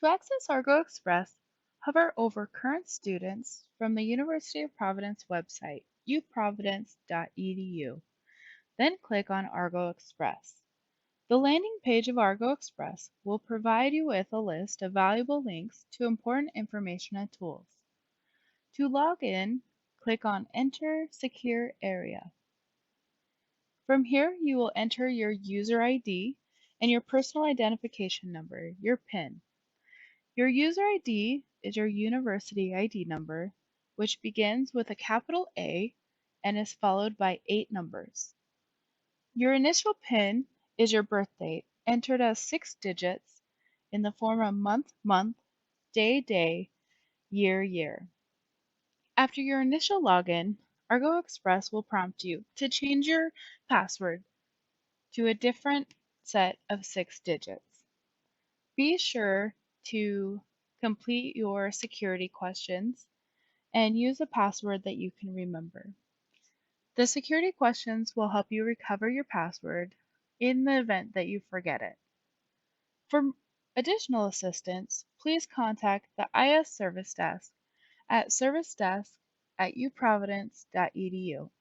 To access ArgoExpress, hover over Current Students from the University of Providence website, uprovidence.edu. Then click on ArgoExpress. The landing page of ArgoExpress will provide you with a list of valuable links to important information and tools. To log in, click on Enter Secure Area. From here, you will enter your user ID and your personal identification number, your PIN. Your user ID is your university ID number, which begins with a capital A and is followed by 8 numbers. Your initial PIN is your birth date, entered as 6 digits in the form of month, month, day, day, year, year. After your initial login, ArgoExpress will prompt you to change your password to a different set of 6 digits. Be sure to complete your security questions and use a password that you can remember. The security questions will help you recover your password in the event that you forget it. For additional assistance, please contact the IS Service Desk at servicedesk@uprovidence.edu.